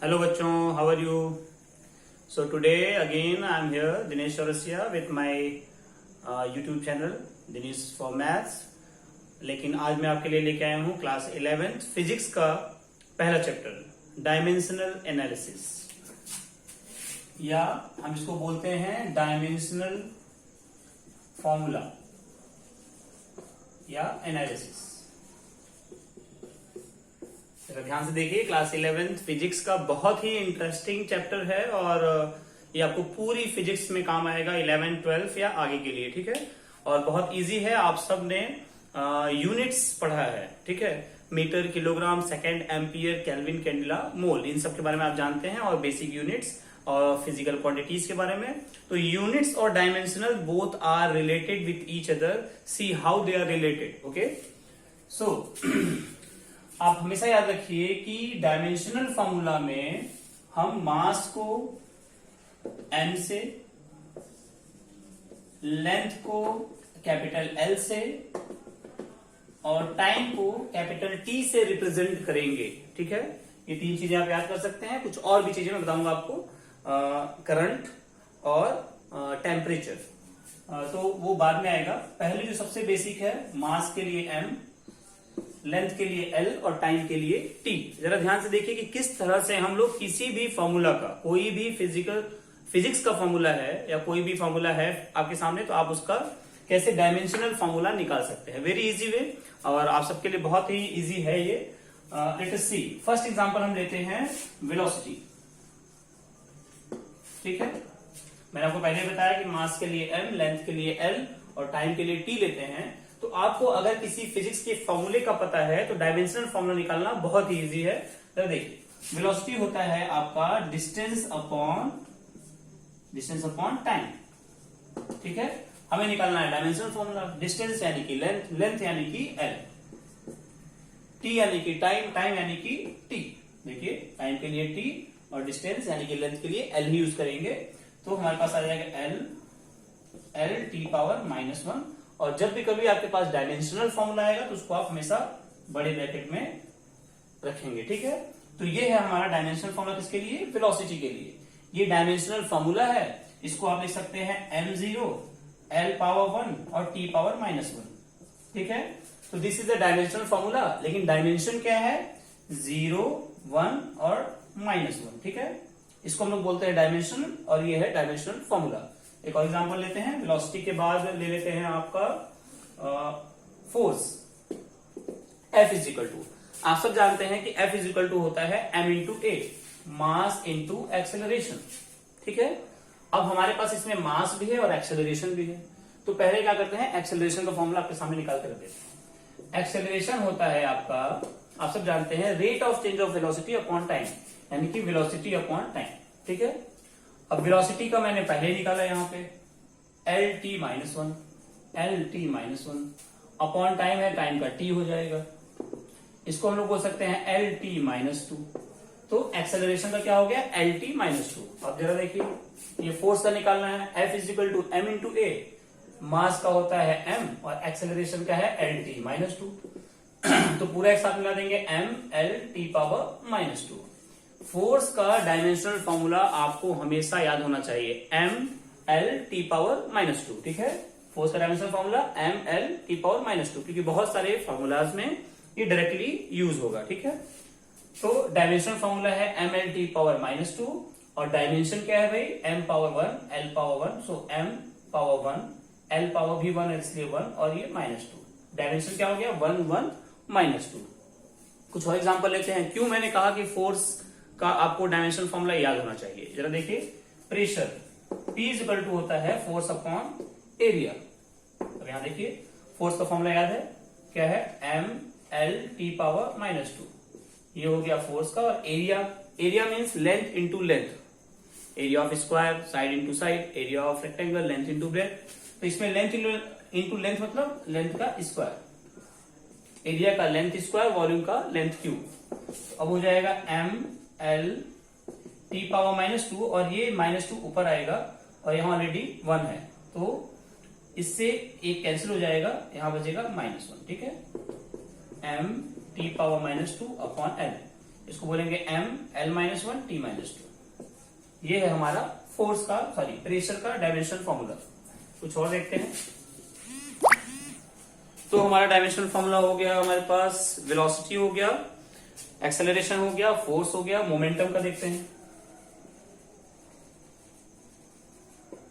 Hello बच्चों, how are you? So today again I am here Dinesh Chaurasia with my YouTube channel Dinesh for Maths। लेकिन आज मैं आपके लिए लेके आया हूँ क्लास 11th फिजिक्स का पहला चैप्टर डायमेंशनल एनालिसिस, या हम इसको बोलते हैं डायमेंशनल फॉर्मूला या एनालिसिस। ध्यान से देखिए, क्लास 11th फिजिक्स का बहुत ही इंटरेस्टिंग चैप्टर है और ये आपको पूरी फिजिक्स में काम आएगा 11, 12 या आगे के लिए, ठीक है। और बहुत इजी है, आप सब ने यूनिट्स पढ़ा है, ठीक है। Metre, kilogram, second, ampere, kelvin, candela, mole, इन सब के बारे में आप जानते हैं, और बेसिक यूनिट्स और फिजिकल क्वांटिटीज के बारे में। तो यूनिट्स और dimensional both are related with each other, see how they are related, okay. So आप हमेशा याद रखिए कि डायमेंशनल फॉर्मूला में हम मास को m से, लेंथ को कैपिटल L से और टाइम को कैपिटल T से रिप्रेजेंट करेंगे, ठीक है। ये तीन चीजें आप याद कर सकते हैं। कुछ और भी चीजें मैं बताऊंगा आपको, करंट और टेम्परेचर, तो वो बाद में आएगा। पहले जो सबसे बेसिक है, मास के लिए m, लेंथ के लिए L और टाइम के लिए T। जरा ध्यान से देखिए कि किस तरह से हम लोग किसी भी फॉर्मूला का, कोई भी फिजिक्स का फॉर्मूला है या कोई भी फॉर्मूला है आपके सामने, तो आप उसका कैसे डायमेंशनल फॉर्मूला निकाल सकते हैं। वेरी इजी वे, और आप सबके लिए बहुत ही इजी है ये। लेट अस सी, फर्स्ट एग्जांपल हम लेते हैं वेलोसिटी, ठीक है। मैंने आपको पहले बताया कि मास के लिए m, लेंथ के लिए L और टाइम के लिए T लेते हैं। तो आपको अगर किसी फिजिक्स के फॉर्मूले का पता है तो डायमेंशनल फॉर्मूला निकालना बहुत ही इजी है। तो देखिए, वेलोसिटी होता है आपका डिस्टेंस अपॉन टाइम, ठीक है। हमें निकालना है डायमेंशनल फॉर्मूला, डिस्टेंस यानी कि लेंथ, लेंथ यानी कि L, T यानी कि टाइम, टाइम यानी कि T। देखिए, टाइम के लिए T और डिस्टेंस यानी कि लेंथ के लिए L ही यूज करेंगे। तो हमारे पास आ जाएगा L T पावर -1। और जब भी कभी आपके पास डायमेंशनल फॉर्मूला आएगा तो उसको आप हमेशा बड़े ब्रैकेट में रखेंगे, ठीक है। तो ये है हमारा डायमेंशनल फॉर्मूला, किसके लिए? वेलोसिटी के लिए। ये डायमेंशनल फॉर्मूला है, इसको आप लिख सकते हैं m0, L पावर 1 और T पावर -1, ठीक है। तो this is the dimensional formula. लेकिन डायमेंशन क्या है? 0, 1 और -1, ठीक है। इसको हम लोग बोलते हैं डायमेंशन, और ये है डायमेंशनल फॉर्मूला। एक और एग्जांपल लेते हैं, वेलोसिटी के बाद ले लेते हैं आपका force. F is equal to, आप सब जानते हैं कि F इज इक्वल टू होता है m into a, mass into acceleration, ठीक है। अब हमारे पास इसमें मास भी है और एक्सेलरेशन भी है। तो पहले क्या करते हैं, एक्सेलरेशन का फॉर्मूला आपके सामने निकाल कर देते हैं। एक्सेलरेशन होता है आपका, आप सब जानते हैं, rate of change of velocity upon time, यानी कि वेलोसिटी अपॉन टाइम, ठीक है। अब वेलोसिटी का मैंने पहले निकाला, यहाँ पे L t -1 अपॉन टाइम है, टाइम का t हो जाएगा। इसको हम लोग बोल सकते हैं L t -2। तो एक्सेलरेशन का क्या हो गया? L t -2। अब जरा देखिए, ये फोर्स का निकालना है, F is equal to m into a, mass का होता है m और एक्सेलरेशन का है L t -2। तो पूरा एक साथ मिला देंगे, m L t power -2। Force का डायमेंशनल फॉर्मूला आपको हमेशा याद होना चाहिए, m L t पावर -2, ठीक है। फोर्स का dimensional formula m L t power -2, क्योंकि बहुत सारे फॉर्मूलाज में ये डायरेक्टली यूज होगा, ठीक है। तो डायमेंशनल फॉर्मूला है m L t पावर -2, और डायमेंशन क्या है भाई? m पावर 1 L पावर 1, सो m पावर 1 L पावर भी 1 है, इसलिए 1 और ये -2। डायमेंशन क्या हो गया? 1 1 -2। कुछ और एग्जाम्पल लेते हैं। क्यों मैंने कहा कि फोर्स का आपको डायमेंशनल फॉर्मूला याद होना चाहिए? जरा देखिए, pressure P is equal to होता है फोर्स अपॉन एरिया। अब यहां देखिए, फोर्स का फॉर्मूला याद है, क्या है? m L t power -2। ये हो गया फोर्स का। और area means length into length, area of square, side into side, area of rectangle, length into breadth. तो इसमें लेंथ इंटू लेंथ मतलब लेंथ का स्क्वायर, एरिया का लेंथ स्क्वायर, वॉल्यूम का लेंथ क्यूब। अब हो जाएगा m L t पावर -2, और ये -2 ऊपर आएगा और यहाँ ऑलरेडी 1 है, तो इससे एक कैंसिल हो जाएगा, यहां बचेगा -1, ठीक है। m t power -2 upon L। इसको बोलेंगे M L minus one T minus two. ये है हमारा फोर्स का प्रेशर का डायमेंशनल फॉर्मूला। कुछ और देखते हैं। तो हमारा डायमेंशनल फॉर्मूला हो गया हमारे पास, वेलोसिटी हो गया, एक्सेलरेशन हो गया, फोर्स हो गया। मोमेंटम का देखते हैं।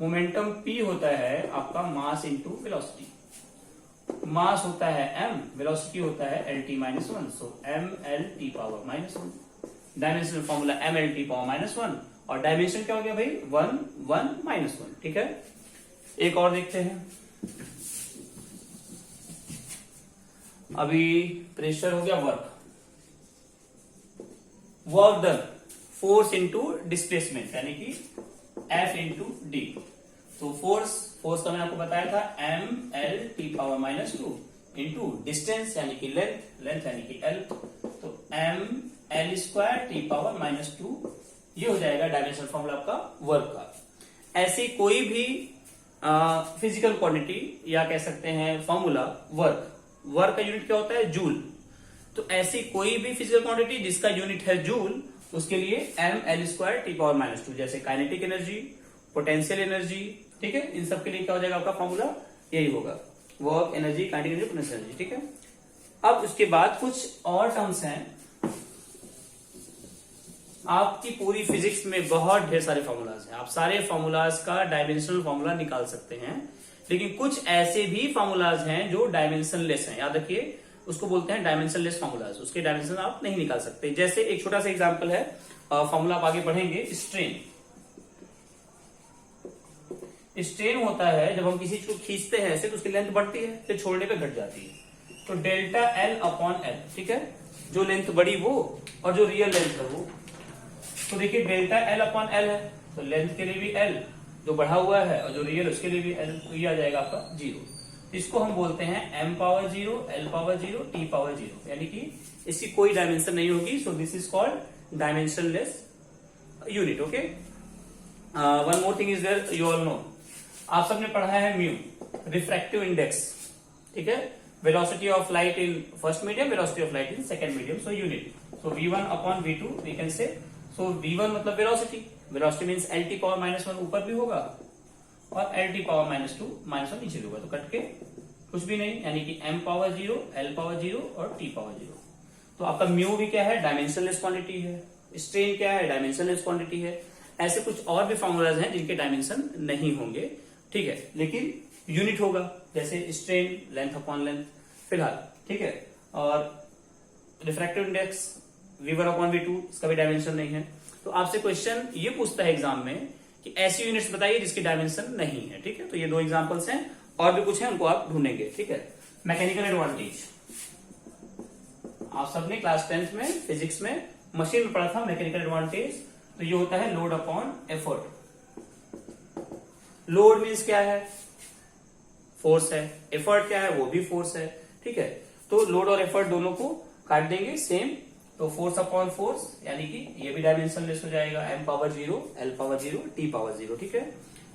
मोमेंटम P होता है आपका मास इंटू वेलोसिटी। मास होता है m, वेलोसिटी होता है lt माइनस वन, सो m l t power minus one. Dimensional formula m l t power minus one, और डायमेंशन क्या हो गया भाई, 1 1 माइनस वन। ठीक है, एक और देखते हैं। अभी प्रेशर हो गया, work done, force into displacement यानी कि F इंटू डी। तो फोर्स का मैंने आपको बताया था m l t power minus two into distance यानी कि लेंथ यानी कि l, तो m l square t power minus two. ये हो जाएगा डायमेंशनल फॉर्मूला आपका वर्क का। ऐसी कोई भी फिजिकल क्वांटिटी या कह सकते हैं फॉर्मूला वर्क का यूनिट क्या होता है, जूल। तो ऐसी कोई भी फिजिकल क्वांटिटी जिसका यूनिट है जूल, उसके लिए M L square T power minus two. जैसे काइनेटिक एनर्जी, पोटेंशियल एनर्जी, ठीक है, इन सब के लिए क्या हो जाएगा आपका फॉर्मूला, यही होगा, work energy, kinetic energy, potential energy. ठीक है, अब उसके बाद कुछ और टर्म्स हैं। आपकी पूरी फिजिक्स में बहुत ढेर सारे फॉर्मूलाज हैं, आप सारे फॉर्मूलाज का डायमेंशनल फॉर्मूला निकाल सकते हैं, लेकिन कुछ ऐसे भी फॉर्मूलाज हैं जो डायमेंशनलेस हैं। याद रखिए, उसको बोलते हैं डायमेंशनलेस फॉर्मूलाज, उसके डायमेंशन आप नहीं निकाल सकते। जैसे एक छोटा सा एग्जांपल है, फॉर्मूला आप आगे पढ़ेंगे, स्ट्रेन। स्ट्रेन होता है जब हम किसी चीज को खींचते हैं ऐसे, तो उसकी लेंथ बढ़ती है, फिर छोड़ने पे घट जाती है। तो डेल्टा एल अपॉन एल, ठीक है, जो लेंथ बड़ी वो और जो रियल लेंथ है वो। तो देखिए डेल्टा एल अपॉन एल है, तो लेंथ के लिए भी एल जो बढ़ा हुआ है, और जो रियल उसके लिए भी एल, तो ये आ जाएगा आपका जीरो। इसको हम बोलते हैं m power zero, l power zero, t power zero, यानी कि इसकी कोई डायमेंशन नहीं होगी। So this is called dimensionless unit. Okay, one more thing is there, you all know, आप सबने पढ़ा है म्यू, रिफ्रैक्टिव इंडेक्स। ठीक है, velocity of light in first medium, velocity of light in second medium, so unit. So v1 upon v2 we can say. So v1 मतलब velocity means lt power minus one ऊपर भी होगा और lt power minus to minus one नीचे भी होगा, तो cut के कुछ भी नहीं, यानी कि m power zero, l power zero और t पावर जीरो। तो आपका म्यू भी क्या है, डायमेंशनलेस क्वांटिटी है। स्ट्रेन क्या है, डायमेंशनलेस क्वांटिटी है। ऐसे कुछ और भी फॉर्मूलाज हैं जिनके डायमेंशन नहीं होंगे, ठीक है, लेकिन यूनिट होगा, जैसे स्ट्रेन लेंथ अपॉन लेंथ फिलहाल, ठीक है। और refractive index v1 upon v2, इसका भी डायमेंशन नहीं है। तो आपसे क्वेश्चन ये पूछता है एग्जाम में कि ऐसी यूनिट्स बताइए जिसकी डायमेंशन नहीं है, ठीक है। तो ये दो एग्जांपल्स हैं, और भी कुछ है, उनको आप ढूंढेंगे, ठीक है। मैकेनिकल एडवांटेज, आप सबने क्लास 10th में फिजिक्स में मशीन में पढ़ा था मैकेनिकल एडवांटेज। तो ये होता है load upon effort. Load means क्या है, फोर्स है, एफर्ट क्या है, वो भी फोर्स है, ठीक है। तो लोड और एफर्ट दोनों को काट देंगे सेम, तो फोर्स अपॉन फोर्स, यानी कि ये भी डायमेंशनलेस हो जाएगा, m power zero, l power zero, t power zero, ठीक है।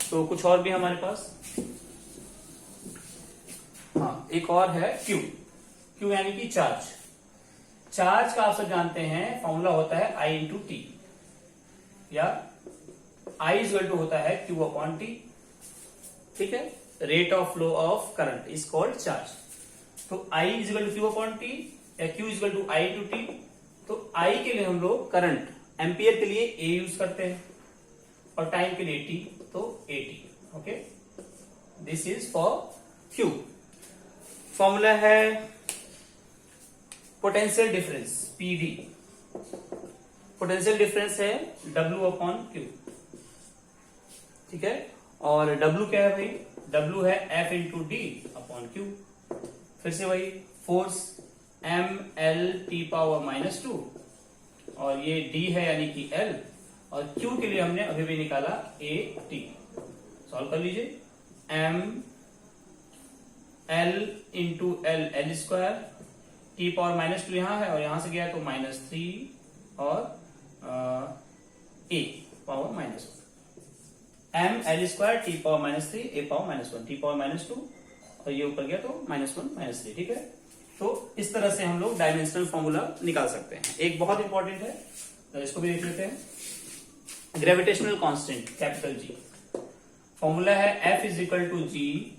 तो कुछ और भी हमारे पास, हाँ, एक और है Q यानी कि चार्ज। चार्ज का आप सब जानते हैं फॉर्मूला होता है I इंटू टी, या I इज इक्वल टू होता है Q अपॉन टी, ठीक है। Rate of flow of current is called charge. तो I is equal to Q upon T या Q is equal to I into T. तो I के लिए हम लोग करंट, एम्पियर के लिए A यूज करते हैं और टाइम के लिए T, तो AT। Okay, this is for Q। Formula है potential difference, PV। Potential difference है W अपॉन Q, ठीक है। और W क्या है भाई, W है F into D upon Q। फिर से वही force m l t power minus to, और ये d है यानी कि l, और q के लिए हमने अभी भी निकाला a t। सॉल्व कर लीजिए, m l into l square, t power minus to यहां है और यहां से गया तो माइनस 3 और a power minus 1, m l square t power -3, a power -1, t power -2, और ये ऊपर गया तो -1 -3, ठीक है। तो इस तरह से हम लोग डायमेंशनल फॉर्मूला निकाल सकते हैं। एक बहुत इंपॉर्टेंट है, तो इसको भी देख लेते हैं। Gravitational constant capital G, formula है F is equal to G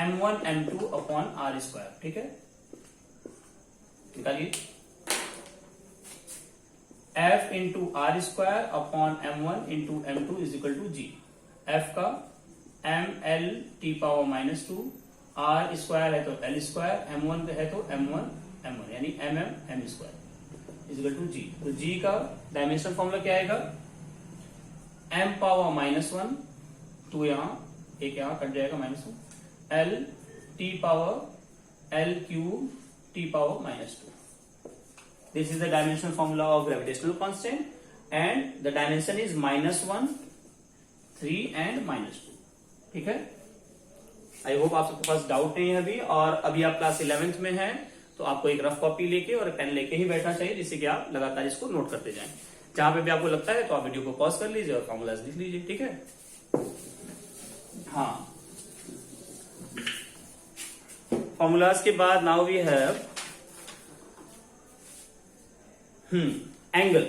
m1 m2 upon r square. ठीक है, निकालिए। F into R square upon m1 into m2 is equal to G. F का ml t power -2, r square है तो l square, m1 है तो m1 यानी m square is equal to G. तो जी का डायमेंशन फॉर्मूला क्या आएगा, m पावर -1, 2 यहां, एक यहां कट जाएगा -1, l t power l cube t power -2। This is the dimensional formula of gravitational constant and the dimension is -1, 3 and -2। ठीक है, आई होप आप सबके पास डाउट नहीं है अभी, और अभी आप क्लास 11th में हैं तो आपको एक रफ कॉपी लेके और पेन लेके ही बैठना चाहिए, जिससे कि आप लगातार इसको नोट करते जाएं। जहां पे भी आपको लगता है तो आप वीडियो को पॉज कर लीजिए और फॉर्मूलाज लिख लीजिए। ठीक है, हाँ, फॉर्मूलाज के बाद now we have angle.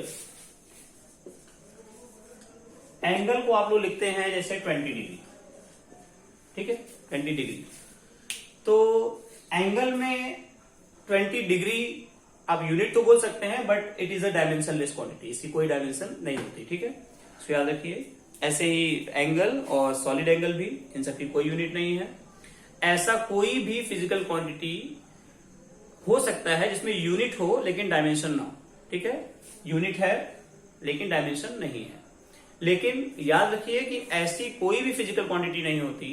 Angle को आप लोग लिखते हैं जैसे 20 डिग्री। ठीक है, 20 डिग्री। तो एंगल में 20 डिग्री आप यूनिट तो बोल सकते हैं, but it is a dimensionless quantity, इसकी कोई डायमेंशन नहीं होती। ठीक है, तो याद रखिए। ऐसे ही एंगल और सॉलिड एंगल भी, इन सबकी कोई यूनिट नहीं है। ऐसा कोई भी फिजिकल क्वांटिटी हो सकता है जिसमें यूनिट हो लेकिन डायमेंशन ना हो। ठीक है, यूनिट है लेकिन डायमेंशन नहीं है। लेकिन याद रखिए कि ऐसी कोई भी फिजिकल क्वांटिटी नहीं होती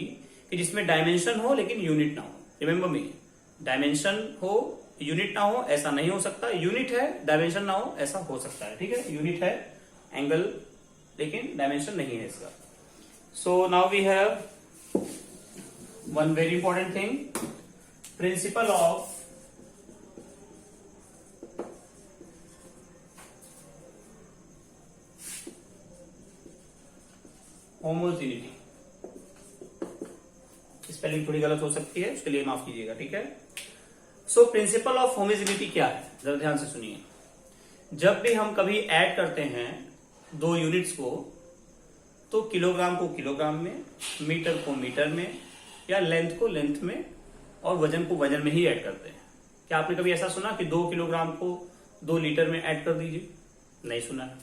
कि जिसमें डायमेंशन हो लेकिन यूनिट ना हो। रिमेंबर मी, डायमेंशन हो यूनिट ना हो ऐसा नहीं हो सकता, यूनिट है डायमेंशन ना हो ऐसा हो सकता है। ठीक है, यूनिट है एंगल लेकिन डायमेंशन नहीं है इसका। So now we have one very important thing, principle of homogeneity. Spelling थोड़ी गलत हो सकती है, उसके लिए माफ कीजिएगा। ठीक है, सो प्रिंसिपल ऑफ होमोजेनिटी क्या है, जरा ध्यान से सुनिए। जब भी हम कभी ऐड करते हैं दो यूनिट्स को, तो किलोग्राम को किलोग्राम में, मीटर को मीटर में, या लेंथ को लेंथ में, और वजन को वजन में ही ऐड करते हैं। क्या आपने कभी ऐसा सुना कि 2 किलोग्राम को 2 लीटर में ऐड कर दीजिए? नहीं सुना है।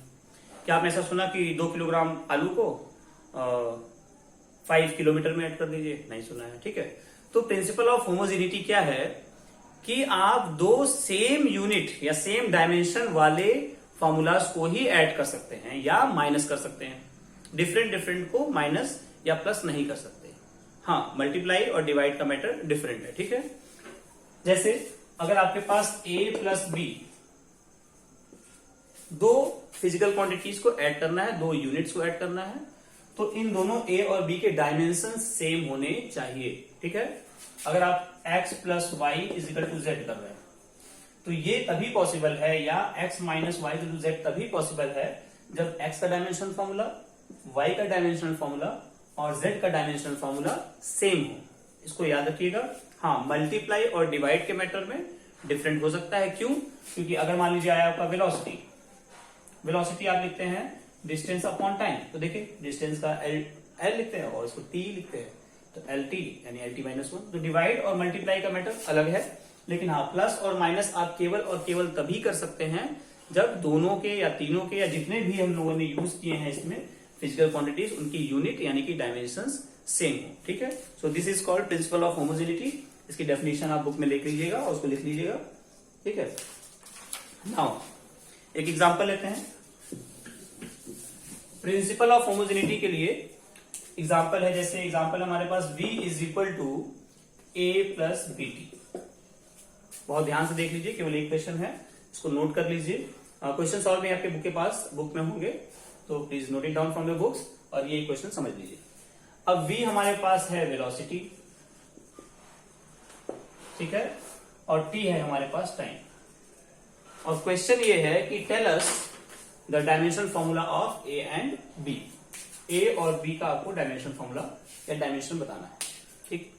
क्या आपने ऐसा सुना कि 2 किलोग्राम आलू को 5 किलोमीटर में ऐड कर दीजिए? नहीं सुना है। ठीक है, तो प्रिंसिपल ऑफ होमोजेनिटी क्या है कि आप दो सेम यूनिट या सेम डायमेंशन वाले फॉर्मूलाज को ही ऐड कर सकते हैं या माइनस कर सकते हैं। डिफरेंट को माइनस या प्लस नहीं कर सकते। हाँ, मल्टीप्लाई और डिवाइड का मैटर डिफरेंट है। ठीक है, जैसे अगर आपके पास a प्लस बी, दो फिजिकल क्वांटिटीज को ऐड करना है, दो यूनिट्स को ऐड करना है, तो इन दोनों a और b के डायमेंशन सेम होने चाहिए। ठीक है, अगर आप x plus Y is equal to Z कर रहे हैं तो ये तभी पॉसिबल है, या x minus Y equal to Z तभी पॉसिबल है जब x का डायमेंशन फॉर्मूला, y का डायमेंशनल फॉर्मूला और z का डायमेंशनल फॉर्मूला सेम हो। इसको याद रखिएगा। हाँ, मल्टीप्लाई और डिवाइड के मैटर में डिफरेंट हो सकता है। क्यों? क्योंकि अगर मान लीजिए आया आपका वेलोसिटी, वेलोसिटी आप लिखते हैं डिस्टेंस अपॉन टाइम, तो देखिए डिस्टेंस का एल लिखते हैं और इसको टी लिखते हैं, तो एल टी यानी एल टी माइनस 1। तो डिवाइड और मल्टीप्लाई का मैटर अलग है, लेकिन हाँ, प्लस और माइनस आप केवल और केवल तभी कर सकते हैं जब दोनों के या तीनों के या जितने भी हम लोगों ने यूज किए हैं इसमें फिजिकल क्वांटिटीज, उनकी यूनिट यानी कि डायमेंशंस सेम हो। ठीक है, सो this is called principal of homogeneity. इसकी डेफिनेशन आप बुक में लिख लीजिएगा और उसको लिख लीजिएगा। ठीक है, नाउ एक एग्जांपल लेते हैं प्रिंसिपल ऑफ होमोजेनिटी के लिए। एग्जांपल है, जैसे एग्जांपल हमारे पास v is equal to a plus B T. बहुत ध्यान से देख लीजिए, केवल एक क्वेश्चन है, इसको नोट कर लीजिए। क्वेश्चन सॉल्व में आपके बुक के पास बुक में होंगे, तो please note it down from the books और ये क्वेश्चन समझ लीजिए। अब v हमारे पास है वेलोसिटी, ठीक है, और t है हमारे पास टाइम। और क्वेश्चन ये है कि tell us the dimension formula of a and b। a और b का आपको डायमेंशन फॉर्मूला या डायमेंशन बताना है। ठीक,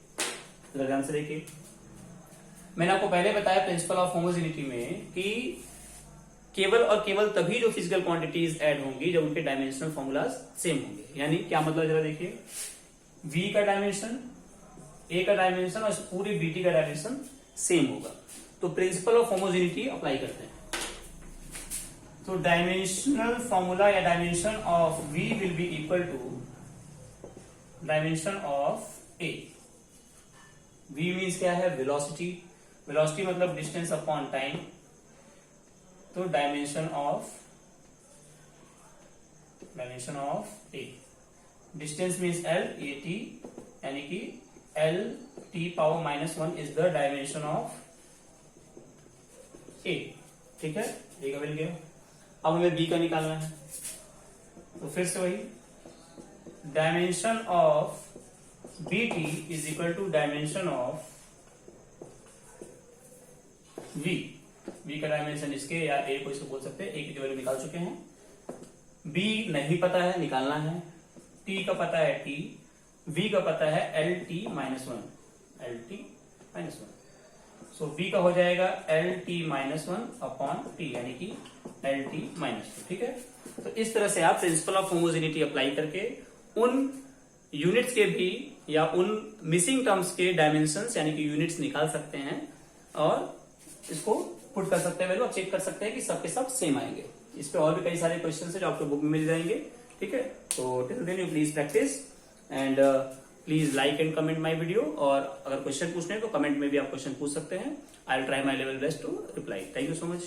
ध्यान से देखिए। मैंने आपको पहले बताया प्रिंसिपल ऑफ होमोजेनिटी में कि केवल और केवल तभी जो फिजिकल क्वांटिटीज ऐड होंगी जब उनके डायमेंशनल फॉर्मूलाज सेम होंगे। यानी क्या मतलब, जरा देखिए, v का डायमेंशन, a का डायमेंशन और पूरी bt का डायमेंशन सेम होगा, तो प्रिंसिपल ऑफ होमोजेनिटी अप्लाई करते हैं। तो डायमेंशनल फॉर्मूला या dimension of v will be equal to dimension of a। v means क्या है, वेलोसिटी, वेलोसिटी मतलब डिस्टेंस अपॉन टाइम, तो dimension of a, distance means l, a t, यानी कि l t power -1 is the dimension of a। ठीक है, a का मिल गया। अब हमें b का निकालना है, तो फिर से वही dimension of bt is equal to dimension of v। v का डायमेंशन इसके या a को इसको बोल सकते हैं, a की वैल्यू निकाल चुके हैं, b नहीं पता है, निकालना है, t का पता है t, v का पता है lt -1, सो b का हो जाएगा lt-1 अपॉन t, यानी कि lt-2। ठीक है, तो इस तरह से आप प्रिंसिपल ऑफ होमोजेनिटी अप्लाई करके उन यूनिट्स के भी या उन मिसिंग टर्म्स के डायमेंशंस यानी कि यूनिट्स निकाल सकते हैं और इसको पुट कर सकते हैं वैल्यू और चेक कर सकते हैं कि सबके सब सेम आएंगे। इस पे और भी कई सारे क्वेश्चन है जो आपको बुक में मिल जाएंगे। ठीक है, तो till then you please practice and please like and comment my video, और अगर क्वेश्चन पूछने हैं तो कमेंट में भी आप क्वेश्चन पूछ सकते हैं। I will try my level best to reply. Thank you so much.